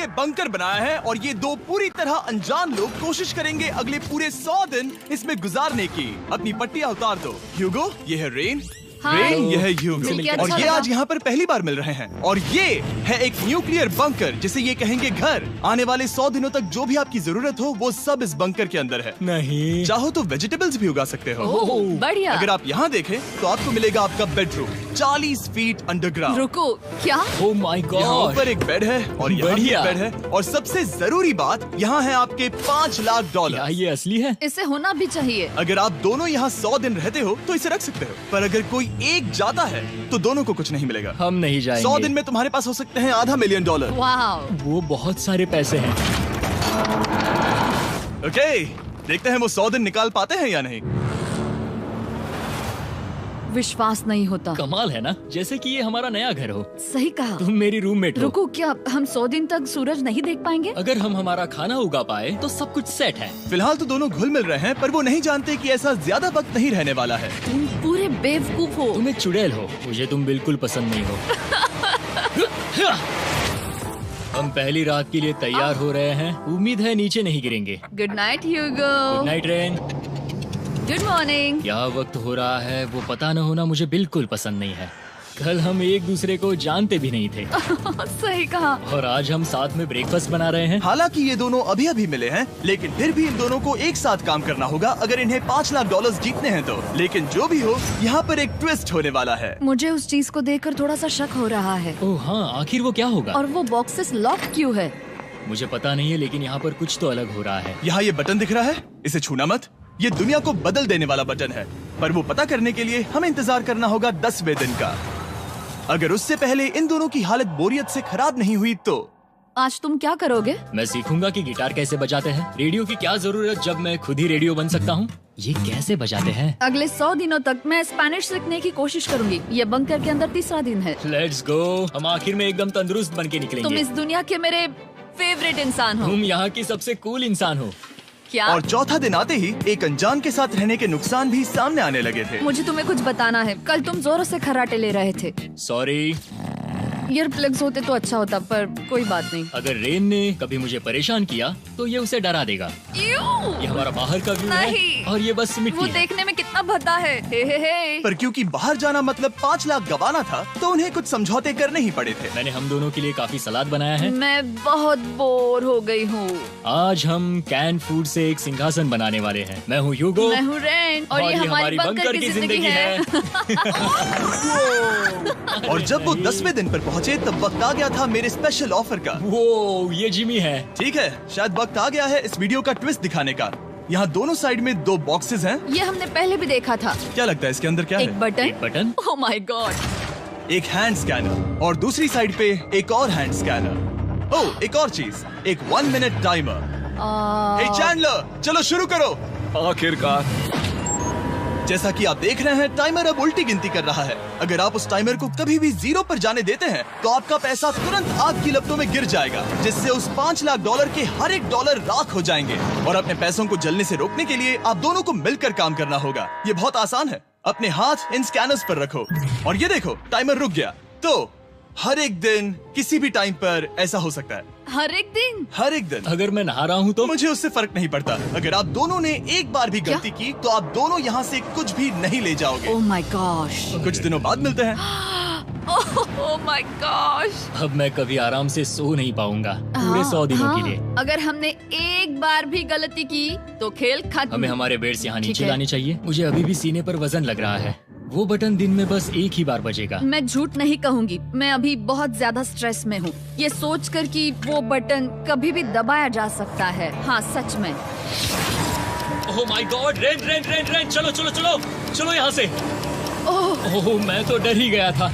ये बंकर बनाया है और ये दो पूरी तरह अनजान लोग कोशिश करेंगे अगले पूरे 100 दिन इसमें गुजारने की। अपनी पट्टियां उतार दो। ह्यूगो, ये है रेन। रेन, ये है ह्यूगो। और ये आज यहाँ पर पहली बार मिल रहे हैं। और ये है एक न्यूक्लियर बंकर जिसे ये कहेंगे घर। आने वाले 100 दिनों तक जो भी आपकी जरूरत हो वो सब इस बंकर के अंदर है। नहीं, चाहो तो वेजिटेबल्स भी उगा सकते हो। बढ़िया। अगर आप यहाँ देखें तो आपको मिलेगा आपका बेडरूम 40 फीट अंडरग्राउंड। रुको, क्या? ओह माय यहाँ गॉड। ऊपर एक बेड है और यहाँ भी एक बढ़िया। बेड है। और सबसे जरूरी बात, यहाँ है आपके $5 लाख। क्या ये असली है? इसे होना भी चाहिए। अगर आप दोनों यहाँ 100 दिन रहते हो तो इसे रख सकते हो, पर अगर कोई एक जाता है तो दोनों को कुछ नहीं मिलेगा। हम नहीं जाएंगे। 100 दिन में तुम्हारे पास हो सकते हैं $500 मिलियन। वाह, वो बहुत सारे पैसे हैं। ओके, देखते हैं वो 100 दिन निकाल पाते हैं या नहीं। विश्वास नहीं होता। कमाल है ना, जैसे कि ये हमारा नया घर हो। सही कहा। तुम मेरी रूममेट हो। रुको, क्या हम 100 दिन तक सूरज नहीं देख पाएंगे? अगर हम हमारा खाना उगा पाए तो सब कुछ सेट है। फिलहाल तो दोनों घुल मिल रहे हैं, पर वो नहीं जानते कि ऐसा ज्यादा वक्त नहीं रहने वाला है। तुम पूरे बेवकूफ हो। तुम एक चुड़ैल हो, मुझे तुम बिल्कुल पसंद नहीं हो। हम पहली रात के लिए तैयार हो रहे हैं। उम्मीद है नीचे नहीं गिरेंगे। Good night Hugo. Good night Ren. Good morning. क्या वक्त हो रहा है वो पता न होना मुझे बिल्कुल पसंद नहीं है। कल हम एक दूसरे को जानते भी नहीं थे सही कहा। और आज हम साथ में ब्रेकफास्ट बना रहे हैं। हालांकि ये दोनों अभी अभी मिले हैं, लेकिन फिर भी इन दोनों को एक साथ काम करना होगा अगर इन्हें $5 लाख जीतने हैं तो। लेकिन जो भी हो, यहाँ पर एक ट्विस्ट होने वाला है। मुझे उस चीज को देखकर थोड़ा सा शक हो रहा है। ओह हाँ, आखिर वो क्या होगा? और वो बॉक्सेस लॉक क्यों है? मुझे पता नहीं है, लेकिन यहाँ पर कुछ तो अलग हो रहा है। यहाँ ये बटन दिख रहा है, इसे छूना मत। ये दुनिया को बदल देने वाला बटन है, पर वो पता करने के लिए हमें इंतजार करना होगा 10वें दिन का। अगर उससे पहले इन दोनों की हालत बोरियत से खराब नहीं हुई तो आज तुम क्या करोगे? मैं सीखूंगा कि गिटार कैसे बजाते हैं। रेडियो की क्या जरूरत जब मैं खुद ही रेडियो बन सकता हूँ। ये कैसे बजाते हैं? अगले 100 दिनों तक मैं स्पेनिश सीखने की कोशिश करूंगी। ये बंकर के अंदर 3रा दिन है। Let's go. हम आखिर में एकदम तंदुरुस्त बन के तुम निकलेंगे। इस दुनिया के मेरे फेवरेट इंसान हो। तुम यहाँ की सबसे कूल इंसान हो। क्या? और चौथा दिन आते ही एक अनजान के साथ रहने के नुकसान भी सामने आने लगे थे। मुझे तुम्हें कुछ बताना है। कल तुम जोरों से खर्राटे ले रहे थे। सॉरी। ईयर प्लग्स होते तो अच्छा होता, पर कोई बात नहीं। अगर रेन ने कभी मुझे परेशान किया तो ये उसे डरा देगा। ये हमारा बाहर का व्यू है नहीं। और ये बस मिट्टी वो है। देखने में कितना भद्दा है। हे। पर क्योंकि बाहर जाना मतलब 5 लाख गंवाना था, तो उन्हें कुछ समझौते करने ही पड़े थे। मैंने हम दोनों के लिए काफी सलाद बनाया है। मैं बहुत बोर हो गई हूँ। आज हम कैन फूड से एक सिंहासन बनाने वाले हैं। मैं हूँ ह्यूगो। मैं हूँ रेन और ये हमारी बंकर की जिंदगी है। और जब वो 10वें दिन पर पहुँचे तब वक्त आ गया था मेरे स्पेशल ऑफर का। वो ये जिमी है। ठीक है, शायद वक्त आ गया है इस वीडियो का ट्विस्ट दिखाने का। यहाँ दोनों साइड में 2 बॉक्सेस हैं। ये हमने पहले भी देखा था। क्या लगता है इसके अंदर क्या एक है? Button. Button. Oh my God. एक हैंड स्कैनर और दूसरी साइड पे एक और हैंड स्कैनर। ओह, एक और चीज, एक 1 मिनट टाइमर। हे चैंडलर, चलो शुरू करो। आखिरकार। जैसा कि आप देख रहे हैं, टाइमर अब उल्टी गिनती कर रहा है। अगर आप उस टाइमर को कभी भी 0 पर जाने देते हैं तो आपका पैसा तुरंत आग की लपटों में गिर जाएगा, जिससे उस $5 लाख के हर एक डॉलर राख हो जाएंगे। और अपने पैसों को जलने से रोकने के लिए आप दोनों को मिलकर काम करना होगा। ये बहुत आसान है। अपने हाथ इन स्कैनर्स पर रखो और ये देखो, टाइमर रुक गया। तो हर एक दिन किसी भी टाइम पर ऐसा हो सकता है। हर एक दिन? हर एक दिन। अगर मैं नहा रहा हूँ तो मुझे उससे फर्क नहीं पड़ता। अगर आप दोनों ने एक बार भी गलती की तो आप दोनों यहाँ से कुछ भी नहीं ले जाओगे। Oh my gosh. कुछ दिनों बाद मिलते हैं। Oh my gosh. अब मैं कभी आराम से सो नहीं पाऊंगा पूरे 100 दिनों के लिए। अगर हमने एक बार भी गलती की तो खेल खत्म। हमें हमारे बेड से यहाँ ठीक नीचे है। लाने चाहिए। मुझे अभी भी सीने पर वजन लग रहा है। वो बटन दिन में बस एक ही बार बजेगा। मैं झूठ नहीं कहूँगी, मैं अभी बहुत ज्यादा स्ट्रेस में हूँ, ये सोचकर कि वो बटन कभी भी दबाया जा सकता है। हाँ सच में। ओह my God. Rain rain rain rain, चलो चलो चलो चलो यहाँ से। ओह मैं तो डर ही गया था।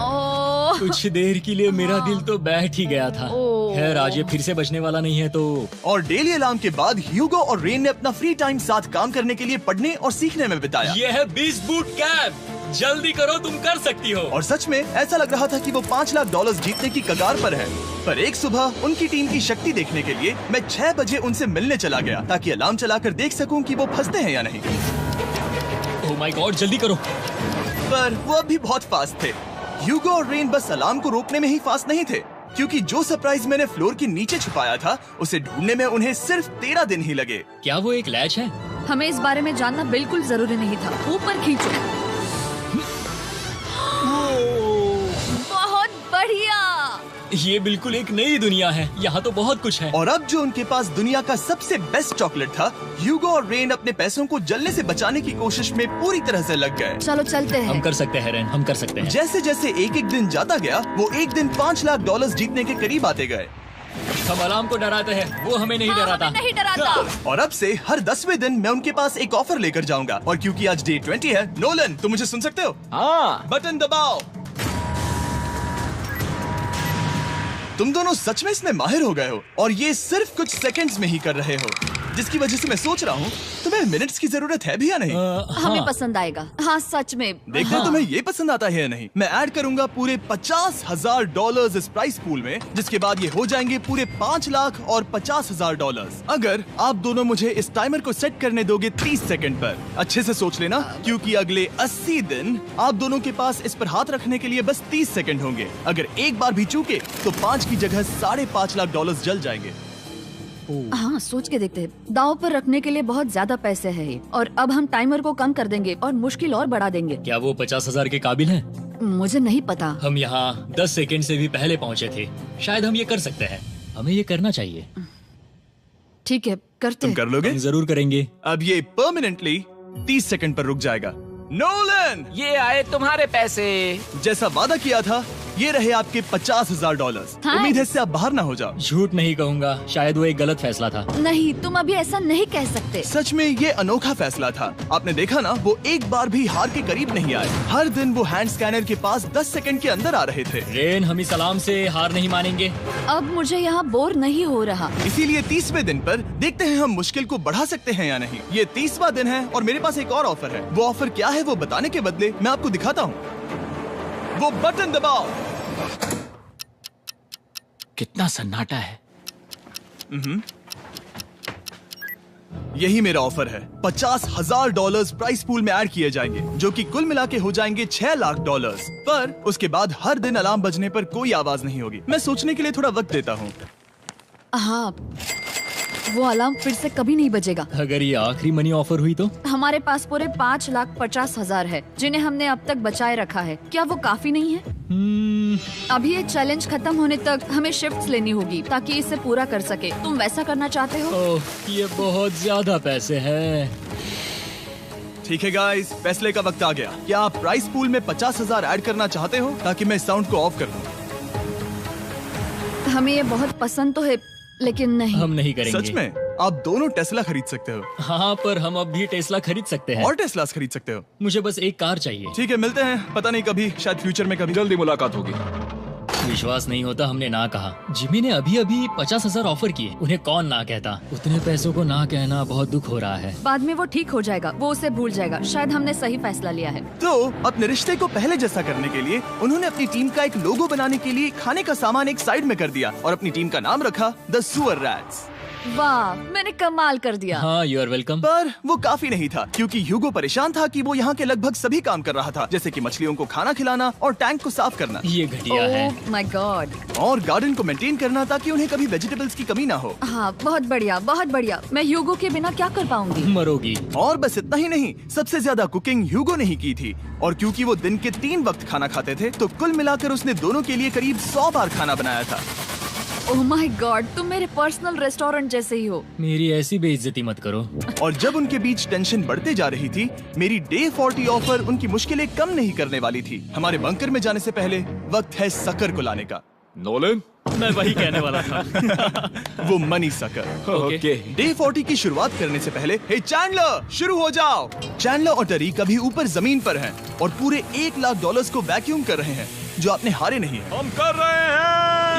ओह कुछ देर के लिए मेरा दिल तो बैठ ही गया था। ओह। खैर आज ये फिर से बचने वाला नहीं है तो। और डेली अलार्म के बाद ह्यूगो और रेन ने अपना फ्री टाइम साथ काम करने के लिए पढ़ने और सीखने में बिताया। ये है 20 बूट कैम्प। जल्दी करो, तुम कर सकती हो। और सच में ऐसा लग रहा था कि वो $5 लाख जीतने की कगार पर है। पर एक सुबह उनकी टीम की शक्ति देखने के लिए मैं 6 बजे उनसे मिलने चला गया, ताकि अलार्म चलाकर देख सकूं कि वो फंसते हैं या नहीं। ओह माय गॉड, जल्दी करो। पर वो अब भी बहुत फास्ट थे। ह्यूगो और रेन बस अलार्म को रोकने में ही फास्ट नहीं थे, क्योंकि जो सरप्राइज मैंने फ्लोर के नीचे छुपाया था उसे ढूंढने में उन्हें सिर्फ 13 दिन ही लगे। क्या वो एक लैच है? हमें इस बारे में जानना बिल्कुल जरूरी नहीं था। ऊपर खींचो। बहुत बढ़िया। ये बिल्कुल एक नई दुनिया है, यहाँ तो बहुत कुछ है। और अब जो उनके पास दुनिया का सबसे बेस्ट चॉकलेट था, ह्यूगो और रेन अपने पैसों को जलने से बचाने की कोशिश में पूरी तरह से लग गए। चलो चलते हम हैं। कर सकते हैं रेन, हम कर सकते हैं। जैसे जैसे एक एक दिन जाता गया वो एक दिन $5 लाख जीतने के करीब आते गए। हम अलार्म को डराते हैं, वो हमें नहीं हाँ, डराता। हमें नहीं डराता। और अब से हर 10वें दिन मैं उनके पास एक ऑफर लेकर जाऊंगा। और क्योंकि आज डे 20 है, नोलन तुम मुझे सुन सकते हो? हाँ। बटन दबाओ। तुम दोनों सच में इसमें माहिर हो गए हो और ये सिर्फ कुछ सेकंड्स में ही कर रहे हो, जिसकी वजह से मैं सोच रहा हूँ तुम्हें मिनट्स की जरूरत है भी या नहीं। हमें हाँ। पसंद आएगा। हाँ सच में। देखते हैं तुम्हें ये पसंद आता है या नहीं। मैं ऐड करूंगा पूरे $50,000 इस प्राइस पूल में, जिसके बाद ये हो जाएंगे पूरे $5 लाख और $50,000 अगर आप दोनों मुझे इस टाइमर को सेट करने दोगे 30 सेकंड पर। अच्छे से सोच लेना, क्योंकि अगले 80 दिन आप दोनों के पास इस पर हाथ रखने के लिए बस 30 सेकंड होंगे। अगर एक बार भी चूके तो 5 की जगह $5.5 लाख जल जाएंगे। हाँ सोच के देखते हैं। दांव पर रखने के लिए बहुत ज्यादा पैसे है ये। और अब हम टाइमर को कम कर देंगे और मुश्किल और बढ़ा देंगे। क्या वो 50,000 के काबिल हैं? मुझे नहीं पता। हम यहाँ 10 सेकंड से भी पहले पहुँचे थे। शायद हम ये कर सकते हैं, हमें ये करना चाहिए। ठीक है करते तुम हैं। कर लोगे? हम जरूर करेंगे। अब ये परमानेंटली 30 सेकंड पर रुक जाएगा। नोलन, ये आए तुम्हारे पैसे। जैसा वादा किया था, ये रहे आपके $50,000। हाँ। उम्मीद है इससे आप बाहर ना हो जाओ। झूठ नहीं कहूँगा, शायद वो एक गलत फैसला था। नहीं तुम अभी ऐसा नहीं कह सकते। सच में ये अनोखा फैसला था। आपने देखा ना, वो एक बार भी हार के करीब नहीं आए। हर दिन वो हैंड स्कैनर के पास 10 सेकंड के अंदर आ रहे थे। रेन, हम इस अलार्म से हार नहीं मानेंगे। अब मुझे यहाँ बोर नहीं हो रहा। इसीलिए 30वें दिन पर देखते हैं हम मुश्किल को बढ़ा सकते हैं या नहीं। ये 30वां दिन है और मेरे पास एक और ऑफर है। वो ऑफर क्या है वो बताने के बदले मैं आपको दिखाता हूँ। वो बटन दबाओ। कितना सन्नाटा है। यही मेरा ऑफर है। $50,000 प्राइस पूल में ऐड किए जाएंगे, जो कि कुल मिला के हो जाएंगे $6 लाख। पर उसके बाद हर दिन अलार्म बजने पर कोई आवाज नहीं होगी। मैं सोचने के लिए थोड़ा वक्त देता हूँ। हाँ वो अलार्म फिर से कभी नहीं बजेगा। अगर ये आखिरी मनी ऑफर हुई तो? हमारे पास पूरे $5,50,000 है, जिन्हें हमने अब तक बचाए रखा है। क्या वो काफी नहीं है? अभी ये चैलेंज खत्म होने तक हमें शिफ्ट्स लेनी होगी ताकि इसे पूरा कर सके। तुम वैसा करना चाहते हो? ओह, ये बहुत ज्यादा पैसे हैं। ठीक है गाइस, फैसले का वक्त आ गया। क्या आप प्राइस पूल में 50,000 ऐड करना चाहते हो ताकि मैं साउंड को ऑफ कर दूं? हमें ये बहुत पसंद तो है, लेकिन नहीं। हम नहीं करेंगे। सच में? आप दोनों टेस्ला खरीद सकते हो हाँ, पर हम अब भी टेस्ला खरीद सकते हैं। और टेस्लास खरीद सकते हो। मुझे बस एक कार चाहिए। ठीक है, मिलते हैं। पता नहीं कभी, शायद फ्यूचर में कभी। जल्दी मुलाकात होगी। विश्वास नहीं होता हमने ना कहा। जिमी ने अभी अभी 50,000 ऑफर किए। उन्हें कौन ना कहता। उतने पैसों को ना कहना बहुत दुख हो रहा है। बाद में वो ठीक हो जाएगा, वो उसे भूल जाएगा। शायद हमने सही फैसला लिया है। तो अपने रिश्ते को पहले जैसा करने के लिए उन्होंने अपनी टीम का एक लोगो बनाने के लिए खाने का सामान एक साइड में कर दिया और अपनी टीम का नाम रखा द सुअर रैट्स। वाह, मैंने कमाल कर दिया। हाँ, यू आर वेलकम। पर वो काफी नहीं था, क्योंकि ह्यूगो परेशान था कि वो यहाँ के लगभग सभी काम कर रहा था, जैसे कि मछलियों को खाना खिलाना और टैंक को साफ करना ये घटिया है। ओह माय गॉड। और गार्डन को मेंटेन करना ताकि उन्हें कभी वेजिटेबल्स की कमी ना हो। हाँ बहुत बढ़िया, बहुत बढ़िया। मैं ह्यूगो के बिना क्या कर पाऊंगी? मरोगी। और बस इतना ही नहीं, सबसे ज्यादा कुकिंग ह्यूगो ने ही की थी। और क्योंकि वो दिन के 3 वक्त खाना खाते थे, तो कुल मिलाकर उसने दोनों के लिए करीब 100 बार खाना बनाया था। ओह माय गॉड, तुम मेरे पर्सनल रेस्टोरेंट जैसे ही हो। मेरी ऐसी बेइज्जती मत करो। और जब उनके बीच टेंशन बढ़ते जा रही थी, मेरी डे 40 ऑफर उनकी मुश्किलें कम नहीं करने वाली थी। हमारे बंकर में जाने से पहले वक्त है सकर को लाने का। नोलन, मैं वही कहने वाला था। वो मनी सकर। ओके। डे 40 की शुरुआत करने से पहले, हे चैंडलर, शुरू हो जाओ। चैंडलर और टरीक अभी ऊपर जमीन पर हैं और पूरे $1 लाख को वैक्यूम कर रहे हैं, जो आपने हारे नहीं है। हम कर रहे हैं।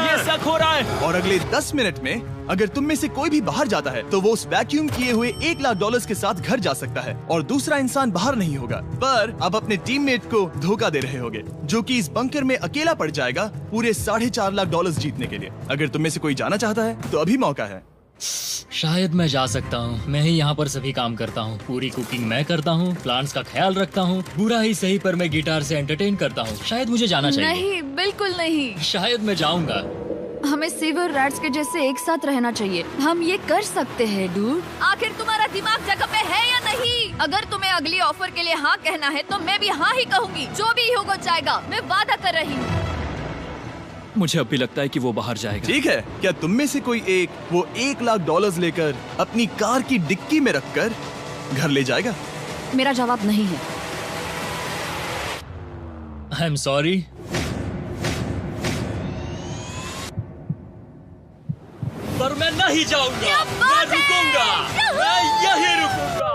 ये शक हो रहा है। और अगले 10 मिनट में अगर तुम में से कोई भी बाहर जाता है, तो वो उस वैक्यूम किए हुए $1 लाख के साथ घर जा सकता है और दूसरा इंसान बाहर नहीं होगा। पर अब अपने टीममेट को धोखा दे रहे होगे, जो कि इस बंकर में अकेला पड़ जाएगा पूरे $4.5 लाख जीतने के लिए। अगर तुम में से कोई जाना चाहता है, तो अभी मौका है। शायद मैं जा सकता हूँ। मैं ही यहाँ पर सभी काम करता हूँ। पूरी कुकिंग मैं करता हूँ, प्लांट्स का ख्याल रखता हूँ। बुरा ही सही, पर मैं गिटार से एंटरटेन करता हूँ। शायद मुझे जाना चाहिए। नहीं, बिल्कुल नहीं। शायद मैं जाऊंगा। हमें सीवर रैट्स के जैसे एक साथ रहना चाहिए। हम ये कर सकते हैं डूड। आखिर तुम्हारा दिमाग जगह पे है या नहीं? अगर तुम्हें अगली ऑफर के लिए हाँ कहना है तो मैं भी हाँ ही कहूँगी। जो भी होगा जाएगा, मैं वादा कर रही हूँ। मुझे अब भी लगता है कि वो बाहर जाएगा। ठीक है, क्या तुम में से कोई एक वो $1,00,000 लेकर अपनी कार की डिक्की में रखकर घर ले जाएगा? मेरा जवाब नहीं है। I am sorry. पर मैं नहीं जाऊंगा, मैं रुकूंगा, मैं यही रुकूंगा।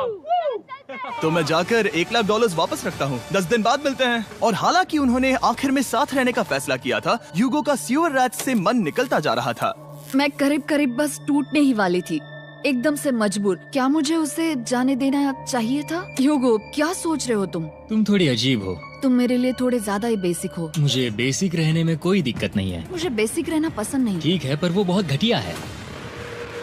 तो मैं जाकर $1,00,000 वापस रखता हूँ। 10 दिन बाद मिलते हैं। और हालांकि उन्होंने आखिर में साथ रहने का फैसला किया था, ह्यूगो का सीवर रैट्स से मन निकलता जा रहा था। मैं करीब करीब बस टूटने ही वाली थी, एकदम से मजबूर। क्या मुझे उसे जाने देना चाहिए था? ह्यूगो, क्या सोच रहे हो तुम? तुम थोड़ी अजीब हो। तुम मेरे लिए थोड़े ज्यादा ही बेसिक हो। मुझे बेसिक रहने में कोई दिक्कत नहीं है। मुझे बेसिक रहना पसंद नहीं। ठीक है, पर वो बहुत घटिया है।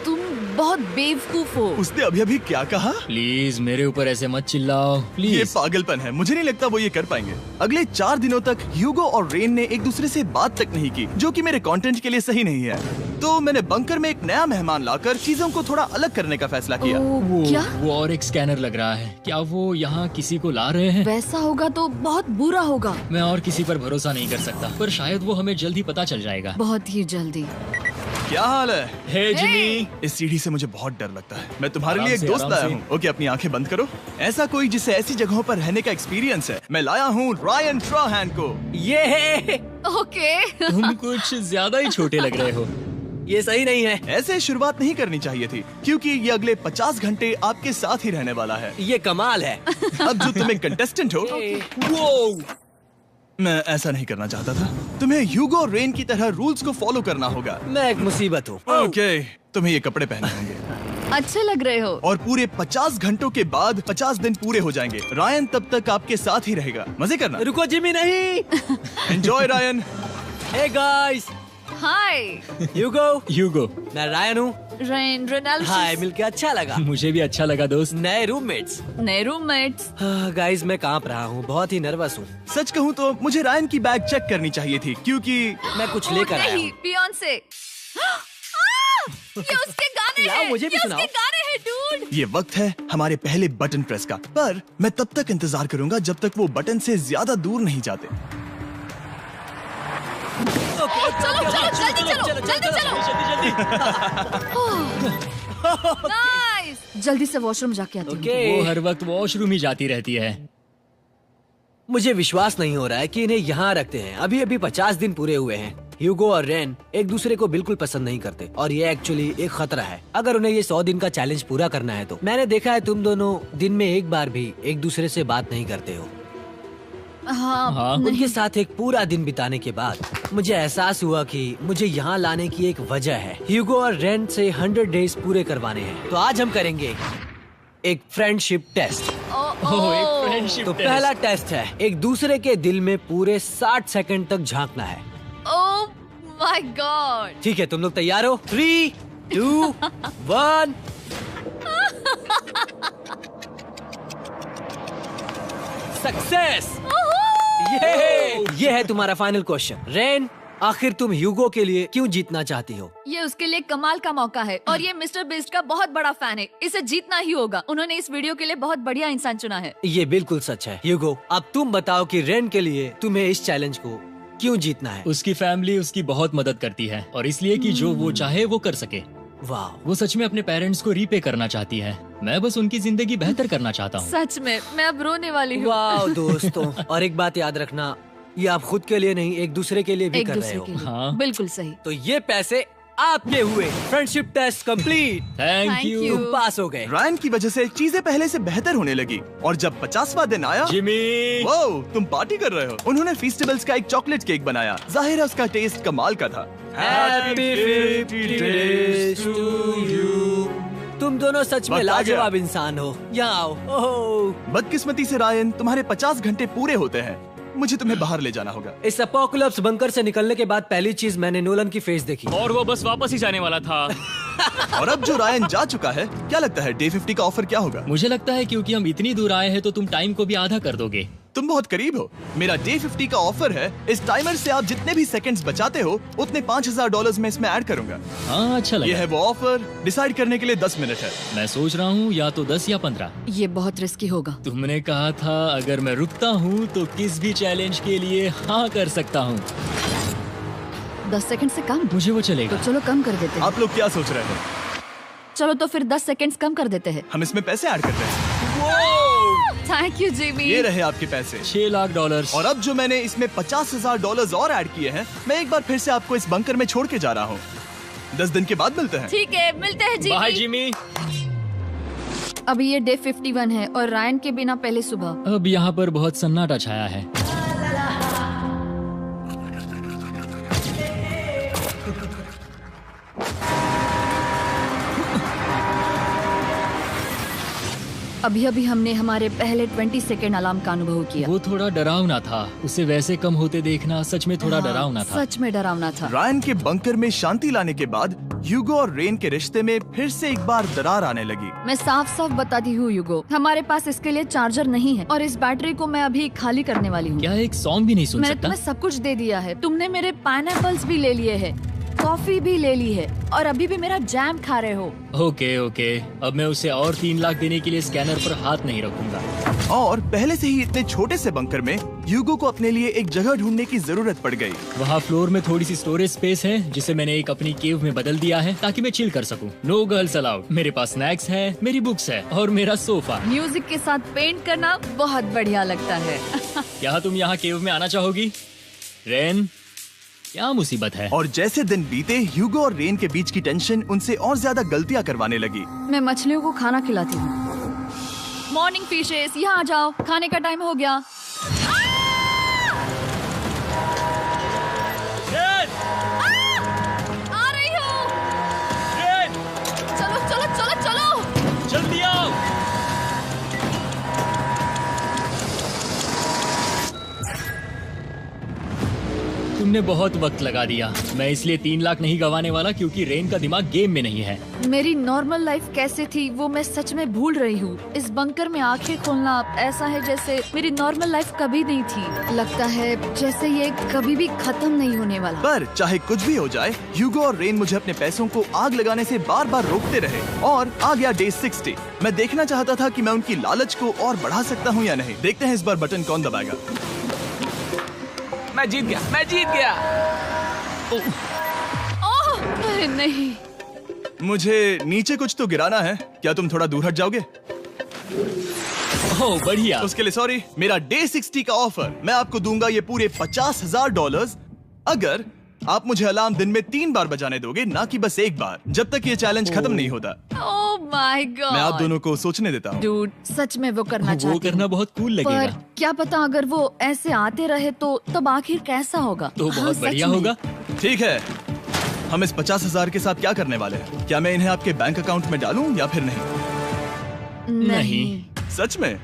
तुम बहुत बेवकूफ हो। उसने अभी अभी क्या कहा? प्लीज मेरे ऊपर ऐसे मत चिल्लाओ, ये प्लीज। पागलपन है। मुझे नहीं लगता वो ये कर पाएंगे। अगले 4 दिनों तक ह्यूगो और रेन ने एक दूसरे से बात तक नहीं की, जो कि मेरे कंटेंट के लिए सही नहीं है। तो मैंने बंकर में एक नया मेहमान लाकर चीजों को थोड़ा अलग करने का फैसला किया। ओ, क्या? वो और एक स्कैनर लग रहा है। क्या वो यहाँ किसी को ला रहे हैं? वैसा होगा तो बहुत बुरा होगा। मैं और किसी पर भरोसा नहीं कर सकता, पर शायद वो हमें जल्द ही पता चल जाएगा। बहुत ही जल्दी। क्या हाल है? हे जिमी। इस सीढ़ी से मुझे बहुत डर लगता है। मैं तुम्हारे आराम लिए एक से, दोस्त आराम लाया से। हूँ। ओके, अपनी आंखें बंद करो। ऐसा कोई जिसे ऐसी जगहों पर रहने का एक्सपीरियंस है। मैं लाया हूँ रायन ट्राहैन को। ये है, ओके। तुम कुछ ज्यादा ही छोटे लग रहे हो। ये सही नहीं है। ऐसे शुरुआत नहीं करनी चाहिए थी, क्योंकि ये अगले 50 घंटे आपके साथ ही रहने वाला है। ये कमाल है। अब जो तुम एक कंटेस्टेंट हो, वो मैं ऐसा नहीं करना चाहता था। तुम्हें ह्यूगो और रेन की तरह रूल्स को फॉलो करना होगा। मैं एक मुसीबत हूँ। ओके, तुम्हें ये कपड़े पहने होंगे। अच्छे लग रहे हो। और पूरे 50 घंटों के बाद 50 दिन पूरे हो जाएंगे। रायन तब तक आपके साथ ही रहेगा। मजे करना। रुको जिमी, नहीं। Enjoy Ryan. हे गाइस, हाय ह्यूगो, मैं रायन हूँ। रेनाल्ड। हाय, मिलके अच्छा लगा। मुझे भी अच्छा लगा दोस्त। नए रूममेट्स। नए रूममेट्स। गाइस, मैं कांप रहा हूँ, बहुत ही नर्वस हूँ। सच कहूँ तो मुझे रायन की बैग चेक करनी चाहिए थी, क्योंकि मैं कुछ लेकर आया नहीं, हूँ। बियॉन्से। ये उसके गाने लाओ, हैं। मुझे भी ये सुनाओ। उसके गाने हैं डूड। ये वक्त है हमारे पहले बटन प्रेस का। पर मैं तब तक इंतजार करूंगा जब तक वो बटन से ज्यादा दूर नहीं जाते। चलो जल्दी नाइस। जल्दी से वॉशरूम जाके आती हूँ। वो हर वक्त वॉशरूम ही जाती रहती है। मुझे विश्वास नहीं हो रहा है कि इन्हें यहाँ रखते हैं। अभी अभी 50 दिन पूरे हुए हैं। ह्यूगो और रेन एक दूसरे को बिल्कुल पसंद नहीं करते और ये एक्चुअली एक खतरा है। अगर उन्हें ये 100 दिन का चैलेंज पूरा करना है तो। मैंने देखा है तुम दोनों दिन में एक बार भी एक दूसरे से बात नहीं करते हो। हाँ, उनके साथ एक पूरा दिन बिताने के बाद मुझे एहसास हुआ कि मुझे यहाँ लाने की एक वजह है। ह्यूगो और रेन से 100 डेज पूरे करवाने हैं। तो आज हम करेंगे एक फ्रेंडशिप टेस्ट। एक फ्रेंडशिप तो पहला टेस्ट है, एक दूसरे के दिल में पूरे 60 सेकंड तक झांकना है। ओह माय गॉड। ठीक है, तुम लोग तैयार हो? 3, 2, 1। सक्सेस। ये है तुम्हारा फाइनल क्वेश्चन। रेन, आखिर तुम ह्यूगो के लिए क्यों जीतना चाहती हो? ये उसके लिए कमाल का मौका है और ये मिस्टर बीस्ट का बहुत बड़ा फैन है। इसे जीतना ही होगा। उन्होंने इस वीडियो के लिए बहुत बढ़िया इंसान चुना है। ये बिल्कुल सच है। ह्यूगो, अब तुम बताओ कि रेन के लिए तुम्हें इस चैलेंज को क्यों जीतना है? उसकी फैमिली उसकी बहुत मदद करती है और इसलिए कि जो वो चाहे वो कर सके। वाह, वो सच में अपने पेरेंट्स को रीपे करना चाहती है। मैं बस उनकी जिंदगी बेहतर करना चाहता हूँ। सच में मैं अब रोने वाली हूँ। वाह दोस्तों। और एक बात याद रखना, ये आप खुद के लिए नहीं, एक दूसरे के लिए भी एक कर रहे दूसरे हो। के लिए। हाँ। बिल्कुल सही। तो ये पैसे आपके हुए। Friendship test complete. Thank Thank you you। तुम पास हो गए। रायन की वजह से चीजें पहले से बेहतर होने लगी। और जब 50वां दिन आया, जिमी। वो तुम पार्टी कर रहे हो। उन्होंने फीस्टेबल्स का एक चॉकलेट केक बनाया। जाहिर है उसका टेस्ट कमाल का था। Happy 50 days to you। तुम दोनों सच में वक्त आ गया। लाजवाब इंसान हो। यहाँ आओ। ओह, बदकिस्मती से रायन, तुम्हारे 50 घंटे पूरे होते हैं। मुझे तुम्हें बाहर ले जाना होगा। इस अपोकलिप्स बंकर से निकलने के बाद पहली चीज मैंने नोलन की फेस देखी। और वो बस वापस ही जाने वाला था। और अब जो रायन जा चुका है, क्या लगता है डे 50 का ऑफर क्या होगा? मुझे लगता है क्योंकि हम इतनी दूर आए हैं तो तुम टाइम को भी आधा कर दोगे। तुम बहुत करीब हो। मेरा डे 50 का ऑफर है। इस टाइमर से आप जितने भी सेकंड्स बचाते हो उतने $5000 में इसमें ऐड करूंगा। हाँ, अच्छा ये लगा। है वो ऑफर। डिसाइड करने के लिए 10 मिनट है। मैं सोच रहा हूँ या तो 10 या 15। ये बहुत रिस्की होगा। तुमने कहा था अगर मैं रुकता हूँ तो किस भी चैलेंज के लिए हाँ कर सकता हूँ। 10 सेकंड से कम? मुझे वो तो चलेगा। चलो कम कर देते हैं। आप लोग क्या सोच रहे हैं? चलो तो फिर 10 सेकंड्स कम कर देते हैं। हम इसमें पैसे ऐड करते हैं। Thank you Jimmy. ये रहे आपके पैसे। $6 लाख। और अब जो मैंने इसमें $50,000 और ऐड किए हैं, मैं एक बार फिर से आपको इस बंकर में छोड़ के जा रहा हूँ। 10 दिन के बाद मिलते हैं। ठीक है, मिलते हैं बाय जिमी। जिमी। अभी ये डे 51 है और रायन के बिना पहले सुबह। अब यहाँ पर बहुत सन्नाटा छाया है। अभी अभी हमने हमारे पहले 20 सेकेंड अलार्म का अनुभव किया। वो थोड़ा डरावना था। उसे वैसे कम होते देखना सच में थोड़ा डरावना था। सच में डरावना था। रायन के बंकर में शांति लाने के बाद ह्यूगो और रेन के रिश्ते में फिर से एक बार दरार आने लगी। मैं साफ साफ बताती हूँ यूगो, हमारे पास इसके लिए चार्जर नहीं है और इस बैटरी को मैं अभी खाली करने वाली हूँ। क्या एक सॉन्ग भी नहीं सुन मैंने सकता? तुम्हें सब कुछ दे दिया है। तुमने मेरे पाइनएप्पल्स भी ले लिए हैं, कॉफी भी ले ली है और अभी भी मेरा जैम खा रहे हो। ओके ओके, अब मैं उसे और 3 लाख देने के लिए स्कैनर पर हाथ नहीं रखूंगा। और पहले से ही इतने छोटे से बंकर में ह्यूगो को अपने लिए एक जगह ढूंढने की जरूरत पड़ गई। वहाँ फ्लोर में थोड़ी सी स्टोरेज स्पेस है जिसे मैंने एक अपनी केव में बदल दिया है ताकि मैं चिल कर सकूं। No girls allowed. मेरे पास स्नैक्स है, मेरी बुक्स है और मेरा सोफा। म्यूजिक के साथ पेंट करना बहुत बढ़िया लगता है। क्या तुम यहाँ केव में आना चाहोगी? रेन, क्या मुसीबत है? और जैसे दिन बीते, ह्यूगो और रेन के बीच की टेंशन उनसे और ज्यादा गलतियां करवाने लगी। मैं मछलियों को खाना खिलाती हूँ। मॉर्निंग फिशेस, यहाँ आ जाओ, खाने का टाइम हो गया। रेन! आ रही हूँ। रेन! चलो चलो चलो चलो। जल्दी आओ। तुमने बहुत वक्त लगा दिया। मैं इसलिए 3 लाख नहीं गंवाने वाला क्योंकि रेन का दिमाग गेम में नहीं है। मेरी नॉर्मल लाइफ कैसे थी वो मैं सच में भूल रही हूँ। इस बंकर में आंखें खोलना ऐसा है जैसे मेरी नॉर्मल लाइफ कभी नहीं थी। लगता है जैसे ये कभी भी खत्म नहीं होने वाला। पर चाहे कुछ भी हो जाए, ह्यूगो और रेन मुझे अपने पैसों को आग लगाने से बार बार रोकते रहे। और आ गया डे 60। मैं देखना चाहता था कि मैं उनकी लालच को और बढ़ा सकता हूँ या नहीं। देखते हैं इस बार बटन कौन दबाएगा। मैं जीत गया, मैं जीत गया। ओह, अरे नहीं। मुझे नीचे कुछ तो गिराना है। क्या तुम थोड़ा दूर हट जाओगे? ओह बढ़िया। उसके लिए सॉरी। मेरा डे 60 का ऑफर, मैं आपको दूंगा ये पूरे $50,000 अगर आप मुझे अलार्म दिन में 3 बार बजाने दोगे, ना कि बस एक बार, जब तक ये चैलेंज खत्म नहीं होता। ओह माय गॉड। मैं आप दोनों को सोचने देता हूँ। डूड, सच में वो करना वो चाहती करना हूँ। बहुत कूल पर लगेगा। क्या पता अगर वो ऐसे आते रहे तो तब आखिर कैसा होगा? तो हाँ, बहुत सच बढ़िया में। होगा। ठीक है, हम इस 50,000 के साथ क्या करने वाले हैं? क्या मैं इन्हें आपके बैंक अकाउंट में डालूं या फिर नहीं? नहीं। सच में?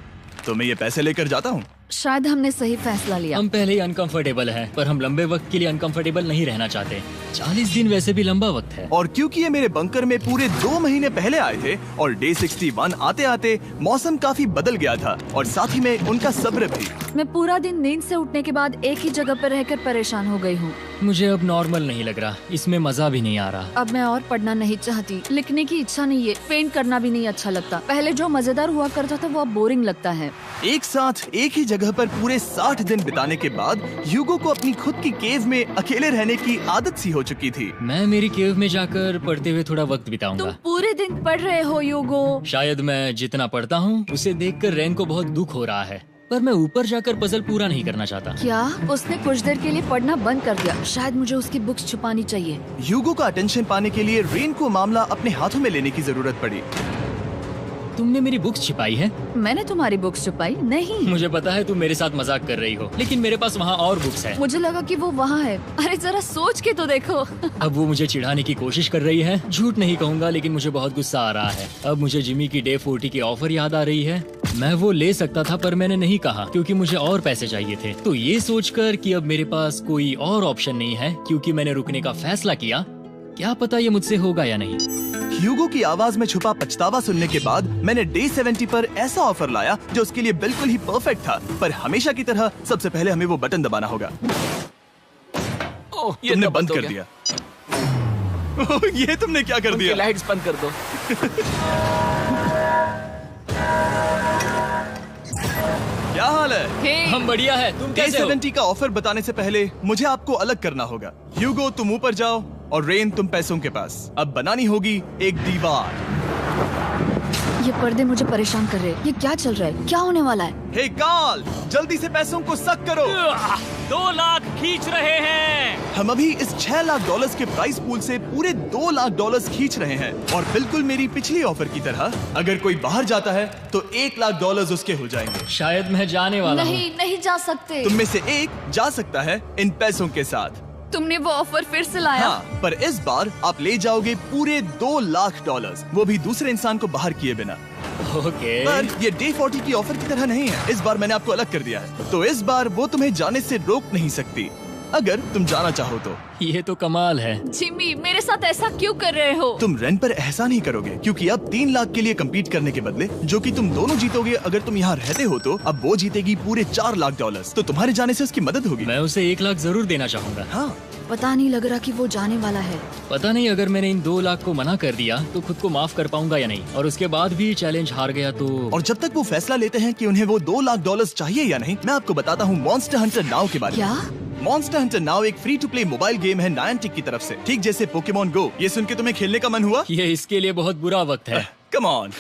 तो मैं ये पैसे लेकर जाता हूँ। शायद हमने सही फैसला लिया। हम पहले ही अनकंफर्टेबल हैं, पर हम लंबे वक्त के लिए अनकंफर्टेबल नहीं रहना चाहते। 40 दिन वैसे भी लंबा वक्त है। और क्योंकि ये मेरे बंकर में पूरे 2 महीने पहले आए थे और डे 61 आते आते मौसम काफी बदल गया था और साथ ही में उनका सब्र भी। मैं पूरा दिन नींद से उठने के बाद एक ही जगह पर रहकर परेशान हो गई हूँ। मुझे अब नॉर्मल नहीं लग रहा, इसमें मजा भी नहीं आ रहा। अब मैं और पढ़ना नहीं चाहती, लिखने की इच्छा नहीं है, पेंट करना भी नहीं अच्छा लगता। पहले जो मजेदार हुआ करता था वो अब बोरिंग लगता है। एक साथ एक ही जगह पर पूरे 60 दिन बिताने के बाद ह्यूगो को अपनी खुद की केव में अकेले रहने की आदत सी हो चुकी थी। मैं मेरी केव में जाकर पढ़ते हुए थोड़ा वक्त तुम बिताऊंगा। पूरे दिन पढ़ रहे हो यूगो। शायद मैं जितना पढ़ता हूँ उसे देखकर रेन को बहुत दुख हो रहा है, पर मैं ऊपर जाकर पजल पूरा नहीं करना चाहता। क्या उसने कुछ देर के लिए पढ़ना बंद कर दिया? शायद मुझे उसकी बुक्स छुपानी चाहिए। ह्यूगो का अटेंशन पाने के लिए रेन को मामला अपने हाथों में लेने की जरूरत पड़ी। तुमने मेरी बुक्स छिपाई है? मैंने तुम्हारी बुक्स छुपाई नहीं। मुझे पता है तुम मेरे साथ मजाक कर रही हो, लेकिन मेरे पास वहाँ और बुक्स है। मुझे लगा कि वो वहाँ है। अरे जरा सोच के तो देखो। अब वो मुझे चिढ़ाने की कोशिश कर रही है। झूठ नहीं कहूँगा, लेकिन मुझे बहुत गुस्सा आ रहा है। अब मुझे जिमी की डे 40 की ऑफर याद आ रही है। मैं वो ले सकता था पर मैंने नहीं कहा क्योंकि मुझे और पैसे चाहिए थे। तो ये सोचकर कि अब मेरे पास कोई और ऑप्शन नहीं है क्योंकि मैंने रुकने का फैसला किया, क्या पता ये मुझसे होगा या नहीं। ह्यूगो की आवाज में छुपा पछतावा सुनने के बाद मैंने डे 70 पर ऐसा ऑफर लाया जो उसके लिए बिल्कुल ही परफेक्ट था। पर हमेशा की तरह सबसे पहले हमें वो बटन दबाना होगा। ओह, ये तुमने तो बंद हो कर गया। दिया। ओह, ये तुमने क्या कर उनकी दिया? लाइट्स बंद कर दो। क्या हाल है? हे, हम बढ़िया है, तुम डे कैसे हो? 70 का ऑफर बताने से पहले मुझे आपको अलग करना होगा। ह्यूगो तुम ऊपर जाओ और रेन तुम पैसों के पास। अब बनानी होगी एक दीवार। ये पर्दे मुझे परेशान कर रहे हैं। ये क्या चल रहा है? क्या होने वाला है? हे कार्ल, जल्दी से पैसों को सक करो। 2 लाख खींच रहे हैं। हम अभी इस $6 लाख के प्राइस पूल से पूरे $2 लाख खींच रहे हैं और बिल्कुल मेरी पिछली ऑफर की तरह अगर कोई बाहर जाता है तो $1 लाख उसके हो जाएंगे। शायद मैं जाने वाला हूँ। नहीं, नहीं जा सकते। तुम में से एक जा सकता है इन पैसों के साथ। तुमने वो ऑफर फिर से लाया? हाँ, पर इस बार आप ले जाओगे पूरे $2 लाख, वो भी दूसरे इंसान को बाहर किए बिना। ओके। पर ये डे 40 की ऑफर की तरह नहीं है। इस बार मैंने आपको अलग कर दिया है, तो इस बार वो तुम्हें जाने से रोक नहीं सकती अगर तुम जाना चाहो तो। ये तो कमाल है। जिमी, मेरे साथ ऐसा क्यों कर रहे हो? तुम रेंट पर एहसान ही करोगे क्योंकि अब 3 लाख के लिए कम्पीट करने के बदले जो कि तुम दोनों जीतोगे अगर तुम यहाँ रहते हो तो अब वो जीतेगी पूरे $4 लाख। तो तुम्हारे जाने से उसकी मदद होगी। मैं उसे 1 लाख जरूर देना चाहूंगा। हाँ, पता नहीं लग रहा कि वो जाने वाला है। पता नहीं अगर मैंने इन 2 लाख को मना कर दिया तो खुद को माफ कर पाऊंगा या नहीं, और उसके बाद भी चैलेंज हार गया तो। और जब तक वो फैसला लेते हैं कि उन्हें वो $2 लाख चाहिए या नहीं, मैं आपको बताता हूँ मॉन्स्टर हंटर नाउ के बारे में। क्या? मॉन्स्टर हंटर नाउ एक free to play mobile game है नायंटिक की तरफ से, ठीक जैसे पोकेमॉन गो। ये सुन के तुम्हें खेलने का मन हुआ? ये इसके लिए बहुत बुरा वक्त है। Come on.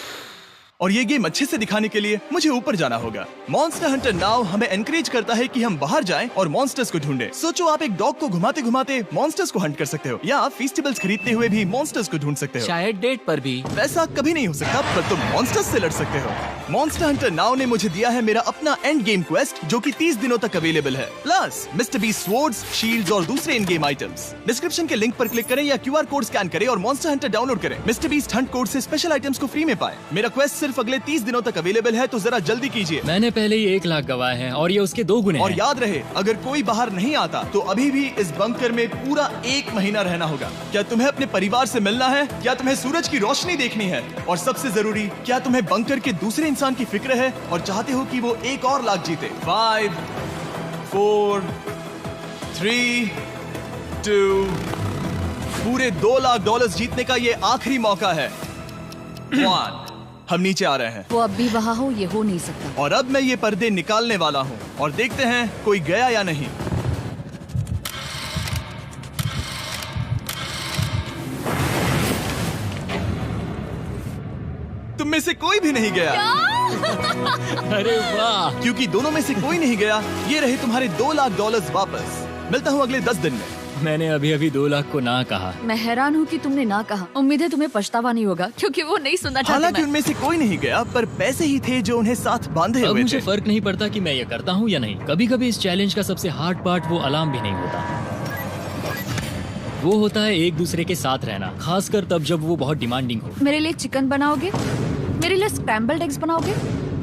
और ये गेम अच्छे से दिखाने के लिए मुझे ऊपर जाना होगा। मॉन्स्टर हंटर नाउ हमें एनकरेज करता है कि हम बाहर जाएं और मॉन्स्टर्स को ढूंढें। सोचो आप एक डॉग को घुमाते घुमाते मॉन्स्टर्स को हंट कर सकते हो या फेस्टिवल्स खरीदते हुए भी मॉन्स्टर्स को ढूंढ सकते हो। शायद डेट पर भी। वैसा कभी नहीं हो सकता, पर तुम मॉन्स्टर्स से लड़ सकते हो। मॉन्स्टर हंटर नाउ ने मुझे दिया है मेरा अपना एंड गेम क्वेस्ट जो कि 30 दिनों तक अवेलेबल है, plus mister beast swords, shields और दूसरे इन गेम आइटम्स। डिस्क्रिप्शन के लिंक पर क्लिक करें या QR कोड स्कैन करें और मॉन्स्टर हंटर डाउनलोड करें। मिस्टर बीस्ट हंट कोड से स्पेशल आइटम्स को फ्री में पाएं। मेरा क्वेस्ट सिर्फ अगले 30 दिनों तक अवेलेबल है, तो जरा जल्दी कीजिए। मैंने पहले ही 1 लाख गवाए हैं और ये उसके 2 गुने और हैं। याद रहे, अगर कोई बाहर नहीं आता तो अभी भी इस बंकर में पूरा 1 महीना रहना होगा। क्या तुम्हें अपने परिवार से मिलना है? क्या तुम्हें सूरज की रोशनी देखनी है? और सबसे जरूरी, क्या तुम्हें बंकर के दूसरे इंसान की फिक्र है और चाहते हो कि वो $1 और लाख जीते? 5, 4, 3, 2, पूरे $2 लाख जीतने का ये आखिरी मौका है। 1, हम नीचे आ रहे हैं वो अब भी वहाँ हो, ये हो नहीं सकता। और अब मैं ये पर्दे निकालने वाला हूँ और देखते हैं कोई गया या नहीं। तुम में से कोई भी नहीं गया। अरे वाह। क्योंकि दोनों में से कोई नहीं गया, ये रहे तुम्हारे $2 लाख वापस। मिलता हूँ अगले 10 दिन में। मैंने अभी अभी 2 लाख को ना कहा। मैं हैरान हूँ कि तुमने ना कहा। उम्मीद है तुम्हें पछतावा नहीं होगा क्योंकि वो नहीं सुनना चाहते। हालांकि मैं। उनमें से कोई नहीं गया, पर पैसे ही थे जो उन्हें साथ बांधे अब हुए मुझे थे। फर्क नहीं पड़ता कि मैं ये करता हूँ या नहीं। कभी कभी इस चैलेंज का सबसे हार्ड पार्ट वो अलार्म भी नहीं होता, वो होता है एक दूसरे के साथ रहना, खासकर तब जब वो बहुत डिमांडिंग हो। मेरे लिए चिकन बनाओगे? मेरे लिए स्क्रैम्बल्ड एग्स बनाओगे?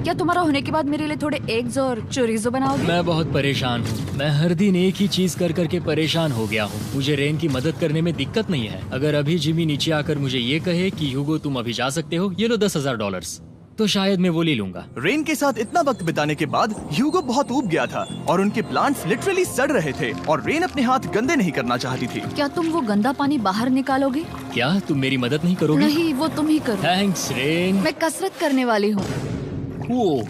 क्या तुम्हारा होने के बाद मेरे लिए थोड़े एग्स और चोरिजो बनाओगे? मैं बहुत परेशान हूँ। मैं हर दिन एक ही चीज कर करके परेशान हो गया हूँ। मुझे रेन की मदद करने में दिक्कत नहीं है। अगर अभी जिमी नीचे आकर मुझे ये कहे कि ह्यूगो तुम अभी जा सकते हो, ये लो $10,000, तो शायद मैं वो ले लूंगा। रेन के साथ इतना वक्त बिताने के बाद ह्यूगो बहुत ऊब गया था और उनके प्लांट्स लिटरली सड़ रहे थे और रेन अपने हाथ गंदे नहीं करना चाहती थी। क्या तुम वो गंदा पानी बाहर निकालोगे? क्या तुम मेरी मदद नहीं करोगी? नहीं, वो तुम ही करो। Thanks rain. मैं कसरत करने वाली हूँ। वो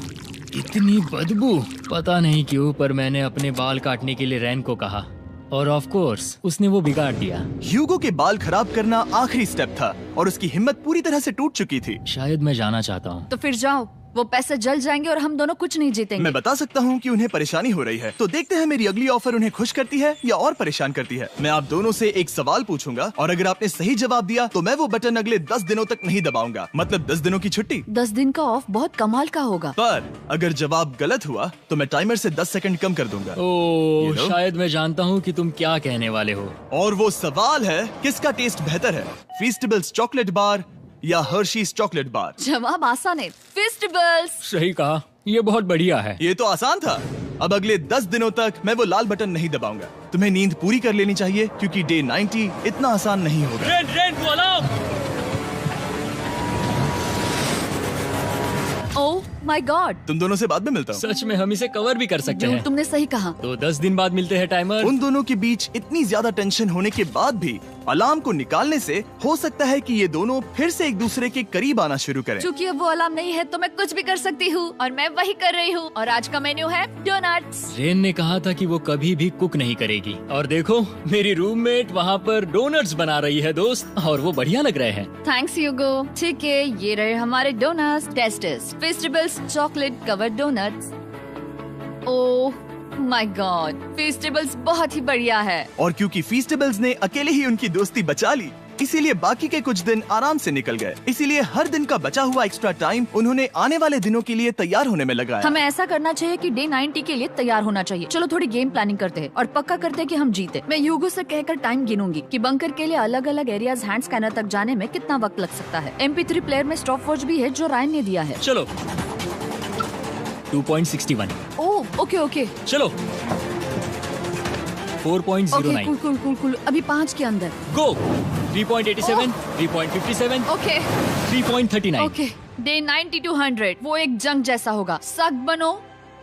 इतनी बदबू, पता नहीं क्यों, पर मैंने अपने बाल काटने के लिए रेन को कहा और ऑफ कोर्स उसने वो बिगाड़ दिया। ह्यूगो के बाल खराब करना आखिरी स्टेप था और उसकी हिम्मत पूरी तरह से टूट चुकी थी। शायद मैं जाना चाहता हूँ। तो फिर जाओ, वो पैसे जल जाएंगे और हम दोनों कुछ नहीं जीतेंगे। मैं बता सकता हूँ कि उन्हें परेशानी हो रही है, तो देखते हैं मेरी अगली ऑफर उन्हें खुश करती है या और परेशान करती है। मैं आप दोनों से एक सवाल पूछूंगा और अगर आपने सही जवाब दिया तो मैं वो बटन अगले 10 दिनों तक नहीं दबाऊंगा, मतलब 10 दिनों की छुट्टी। 10 दिन का ऑफ बहुत कमाल का होगा। पर अगर जवाब गलत हुआ तो मैं टाइमर से 10 सेकंड कम कर दूंगा। ओह, You know? शायद मैं जानता हूँ कि तुम क्या कहने वाले हो। और वो सवाल है, किसका टेस्ट बेहतर है, फेस्टिवल्स चॉकलेट बार या हर्शीज चॉकलेट बार? जवाब आसान है, फेस्टिवल्स। सही कहा, ये बहुत बढ़िया है। ये तो आसान था। अब अगले 10 दिनों तक मैं वो लाल बटन नहीं दबाऊंगा। तुम्हें नींद पूरी कर लेनी चाहिए क्योंकि डे 90 इतना आसान नहीं होगा। रेन रेन को अलार्म। My God. तुम दोनों से बाद में मिलता हूँ। सच में हम इसे कवर भी कर सकते हैं। तुमने सही कहा। तो 10 दिन बाद मिलते हैं टाइमर। उन दोनों के बीच इतनी ज्यादा टेंशन होने के बाद भी अलार्म को निकालने से हो सकता है कि ये दोनों फिर से एक दूसरे के करीब आना शुरू करें। क्योंकि अब वो अलार्म नहीं है तो मैं कुछ भी कर सकती हूँ और मैं वही कर रही हूँ। और आज का मेन्यू है डोनट्स। रेन ने कहा था कि वो कभी भी कुक नहीं करेगी और देखो मेरी रूममेट वहाँ पर डोनट्स बना रही है दोस्त, और वो बढ़िया लग रहे हैं। Thanks Hugo. ठीक है, ये रहे हमारे donuts. Testers festivals chocolate covered donuts. Oh my God, festivals बहुत ही बढ़िया है। और क्योंकि फीस्टेबल्स ने अकेले ही उनकी दोस्ती बचा ली, इसीलिए बाकी के कुछ दिन आराम से निकल गए। इसीलिए हर दिन का बचा हुआ एक्स्ट्रा टाइम उन्होंने आने वाले दिनों के लिए तैयार होने में लगाया। हमें ऐसा करना चाहिए कि डे 90 के लिए तैयार होना चाहिए। चलो थोड़ी गेम प्लानिंग करते हैं और पक्का करते हैं कि हम जीते। मैं ह्यूगो से कहकर टाइम गिनूंगी कि बंकर के लिए अलग अलग एरियाज हैंड स्कैनर तक जाने में कितना वक्त लग सकता है। MP3 प्लेयर में स्टॉप वॉच भी है जो रायन ने दिया है। चलो 2.61। ओह ओके ओके चलो 4.09। Cool cool cool cool. अभी 5 के अंदर। गो 3.87, 3.57, ओके 3.39। ओके। डे 90 to 100 वो एक जंग जैसा होगा। सख्त बनो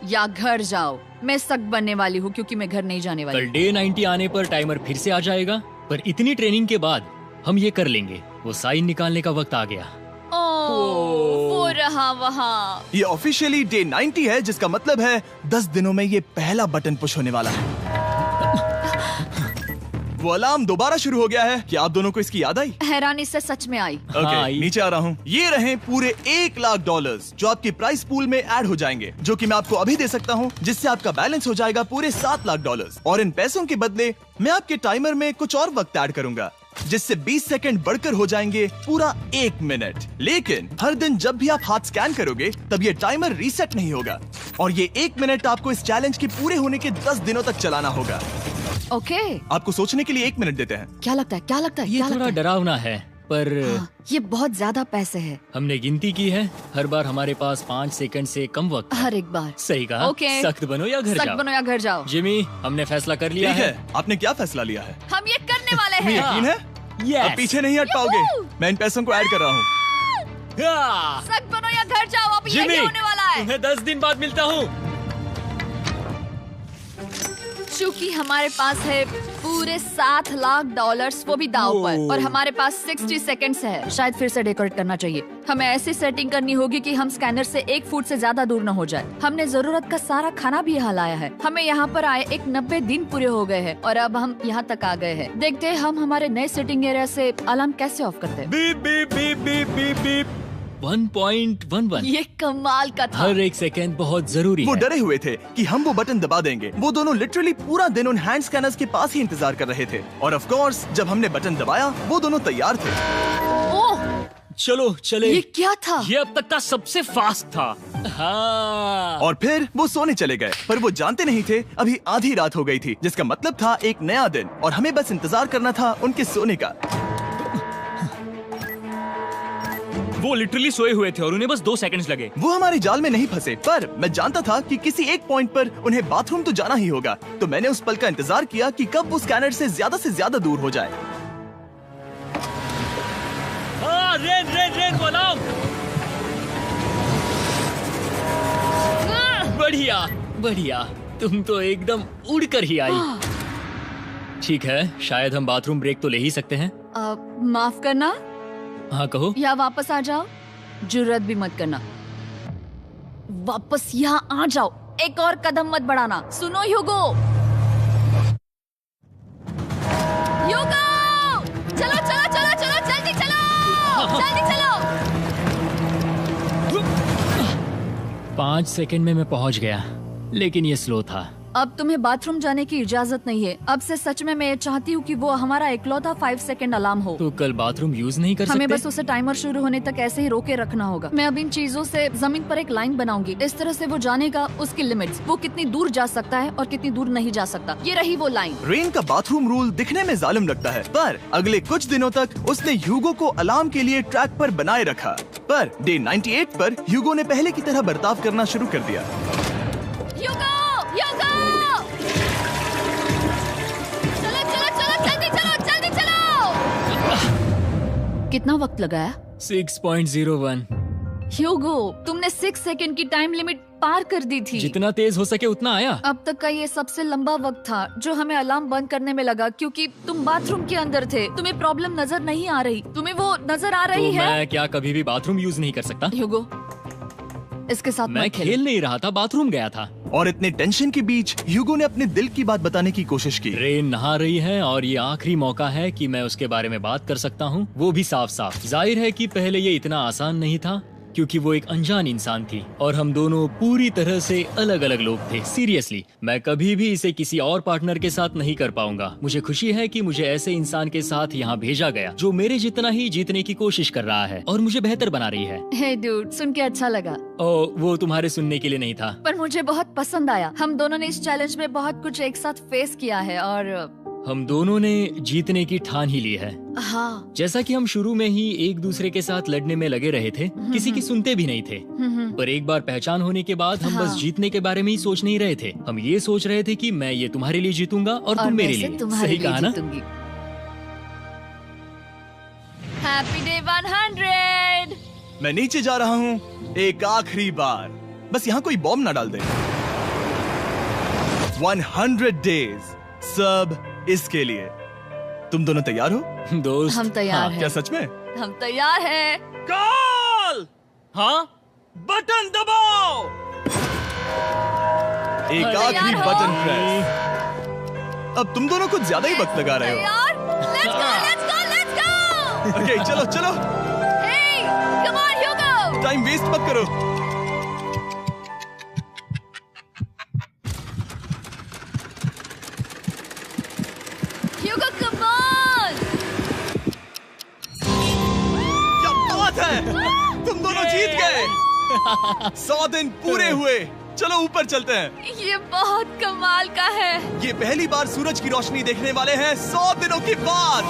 या घर जाओ। मैं सख्त बनने वाली हूँ क्योंकि मैं घर नहीं जाने वाली। कल डे 90 आने पर टाइमर फिर से आ जाएगा, पर इतनी ट्रेनिंग के बाद हम ये कर लेंगे। वो साइन निकालने का वक्त आ गया। वो रहा वहाँ। ये ऑफिशियली डे 90 है, जिसका मतलब है 10 दिनों में ये पहला बटन पुश होने वाला है। वो अलार्म दोबारा शुरू हो गया है। क्या आप दोनों को इसकी याद आई? हैरानी से सच में आई। ओके, हाँ, नीचे आ रहा हूँ। ये रहे पूरे $1,00,000 जो आपके प्राइस पूल में ऐड हो जाएंगे, जो कि मैं आपको अभी दे सकता हूँ, जिससे आपका बैलेंस हो जाएगा पूरे $7,00,000। और इन पैसों के बदले मैं आपके टाइमर में कुछ और वक्त ऐड करूंगा, जिससे 20 सेकंड बढ़कर हो जाएंगे पूरा 1 मिनट। लेकिन हर दिन जब भी आप हाथ स्कैन करोगे तब ये टाइमर रीसेट नहीं होगा, और ये 1 मिनट आपको इस चैलेंज के पूरे होने के 10 दिनों तक चलाना होगा। ओके। आपको सोचने के लिए 1 मिनट देते हैं। क्या लगता है? क्या लगता है? ये क्या थोड़ा लगता है? डरावना है, पर हाँ, ये बहुत ज्यादा पैसे है हमने गिनती की है। हर बार हमारे पास 5 सेकंड से कम वक्त है। हर एक बार। सही कहा। ओके। सख्त बनो या घर सख्त जाओ। बनो या घर जाओ। जिमी, हमने फैसला कर लिया ठीक है। है, आपने क्या फैसला लिया है? हम ये करने वाले तुम्हें हैं। यकीन है? Yes. अब पीछे नहीं हट पाओगे। मैं इन पैसों को ऐड कर रहा हूँ। हाँ। सख्त बनो या घर जाओ। अब जिमी, यही होने वाला है। तुम्हें 10 दिन बाद मिलता हूँ। चूंकि हमारे पास है पूरे $7,00,000 वो भी दाव पर, और हमारे पास 60 सेकंड्स है। शायद फिर से डेकोरेट करना चाहिए। हमें ऐसी सेटिंग करनी होगी कि हम स्कैनर से 1 फुट से ज्यादा दूर न हो जाए। हमने जरूरत का सारा खाना भी यहाँ लाया है। हमें यहाँ पर आए 90 दिन पूरे हो गए हैं और अब हम यहाँ तक आ गए हैं। देखते हैं हम हमारे नए सेटिंग एरिया से अलार्म कैसे ऑफ करते हैं। Beep beep beep beep beep beep. 1.11। ये कमाल का था। हर एक सेकंड बहुत जरूरी वो है। डरे हुए थे कि हम वो बटन दबा देंगे। वो दोनों लिटरली पूरा दिन उन हैंड स्कैनर्स के पास ही इंतजार कर रहे थे। और ऑफ कोर्स जब हमने बटन दबाया वो दोनों तैयार थे। ओह, चलो चले। ये क्या था? ये अब तक का सबसे फास्ट था। हाँ। और फिर वो सोने चले गए, पर वो जानते नहीं थे अभी आधी रात हो गई थी, जिसका मतलब था एक नया दिन, और हमें बस इंतजार करना था उनके सोने का। वो लिटरली सोए हुए थे और उन्हें बस 2 सेकंड्स लगे। वो हमारे जाल में नहीं फंसे, पर मैं जानता था कि किसी एक पॉइंट पर उन्हें बाथरूम तो जाना ही होगा। तो मैंने उस पल का इंतजार किया कि कब वो स्कैनर से ज्यादा दूर हो जाए। हाँ, रेन रेन रेन बोलाओ। बढ़िया बढ़िया, तुम तो एकदम उड़कर ही आई। ठीक है, शायद हम बाथरूम ब्रेक तो ले ही सकते हैं। माफ करना हाँ कहो। या वापस आ जाओ। जुर्रत भी मत करना। वापस यहाँ आ जाओ। एक और कदम मत बढ़ाना। सुनो ह्यूगो। ह्यूगो, चलो चलो चलो चलो, जल्दी चलो, जल्दी चलो। 5 सेकंड में मैं पहुंच गया, लेकिन ये स्लो था। अब तुम्हें बाथरूम जाने की इजाजत नहीं है। अब से सच में मैं चाहती हूँ कि वो हमारा इकलौता 5 सेकंड अलार्म हो। तो कल बाथरूम यूज नहीं कर सकते? हमें बस उसे टाइमर शुरू होने तक ऐसे ही रोके रखना होगा। मैं अब इन चीजों से जमीन पर एक लाइन बनाऊंगी। इस तरह से वो जानेगा उसकी लिमिट्स, वो कितनी दूर जा सकता है और कितनी दूर नहीं जा सकता। ये रही वो लाइन। रेन का बाथरूम रूल दिखने में जालिम लगता है, पर अगले कुछ दिनों तक उसने ह्यूगो को अलार्म के लिए ट्रैक पर बनाए रखा। पर डे 98 पर ह्यूगो ने पहले की तरह बर्ताव करना शुरू कर दिया। ह्यूगो, ह्यूगो! चलो चलो चलो, जल्दी चलो, जल्दी चलो। कितना वक्त लगाया? 6.01। ह्यूगो, तुमने 6 सेकंड की टाइम लिमिट पार कर दी थी। जितना तेज हो सके उतना आया। अब तक का ये सबसे लंबा वक्त था जो हमें अलार्म बंद करने में लगा, क्योंकि तुम बाथरूम के अंदर थे। तुम्हें प्रॉब्लम नजर नहीं आ रही, तुम्हें वो नजर आ रही तो है? मैं क्या कभी भी बाथरूम यूज नहीं कर सकता? ह्यूगो, इसके साथ मैं मत खेलो। खेल नहीं रहा था, बाथरूम गया था। और इतने टेंशन के बीच ह्यूगो ने अपने दिल की बात बताने की कोशिश की। रेन नहा रही है और ये आखिरी मौका है कि मैं उसके बारे में बात कर सकता हूँ, वो भी साफ साफ। जाहिर है कि पहले ये इतना आसान नहीं था क्योंकि वो एक अनजान इंसान थी और हम दोनों पूरी तरह से अलग अलग लोग थे। सीरियसली, मैं कभी भी इसे किसी और पार्टनर के साथ नहीं कर पाऊंगा। मुझे खुशी है कि मुझे ऐसे इंसान के साथ यहाँ भेजा गया जो मेरे जितना ही जीतने की कोशिश कर रहा है और मुझे बेहतर बना रही है। हे डूड, सुन के अच्छा लगा, वो तुम्हारे सुनने के लिए नहीं था। पर मुझे बहुत पसंद आया। हम दोनों ने इस चैलेंज में बहुत कुछ एक साथ फेस किया है और हम दोनों ने जीतने की ठान ही ली है। हाँ। जैसा कि हम शुरू में ही एक दूसरे के साथ लड़ने में लगे रहे थे, किसी की सुनते भी नहीं थे। पर एक बार पहचान होने के बाद हम बस जीतने के बारे में ही सोच नहीं रहे थे। हम ये सोच रहे थे कि मैं ये तुम्हारे लिए जीतूंगा और तुम मेरे लिए। सही कहा ना? Happy day 100। मैं नीचे जा रहा हूँ एक आखिरी बार, बस यहाँ कोई बॉम्ब ना डाल दे। 100 डेज, सब इसके लिए। तुम दोनों तैयार हो? दोस्त, हम तैयार हाँ, हैं। क्या सच में? हम तैयार हैं। कॉल। हाँ, बटन दबाओ। एक तैयार आखिरी हो? Button press. अब तुम दोनों कुछ ज्यादा ही वक्त लगा रहे हो। तैयार? Let's go, let's go, let's go! Okay, चलो चलो, Hey, come on, Hugo! Time waste मत करो। Hugo, come on! क्या बात है, तुम दोनों जीत गए। 100 दिन पूरे हुए। चलो ऊपर चलते हैं। ये बहुत कमाल का है। ये पहली बार सूरज की रोशनी देखने वाले हैं 100 दिनों के बाद।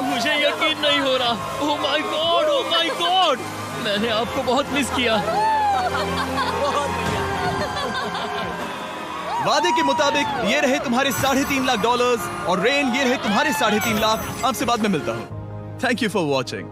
मुझे यकीन नहीं हो रहा। ओह my God, oh my God, मैंने आपको बहुत मिस किया। वादे के मुताबिक ये रहे तुम्हारे $3.5 लाख और रेन ये रहे तुम्हारे 3.5 लाख। आपसे बाद में मिलता हूँ। Thank you for watching.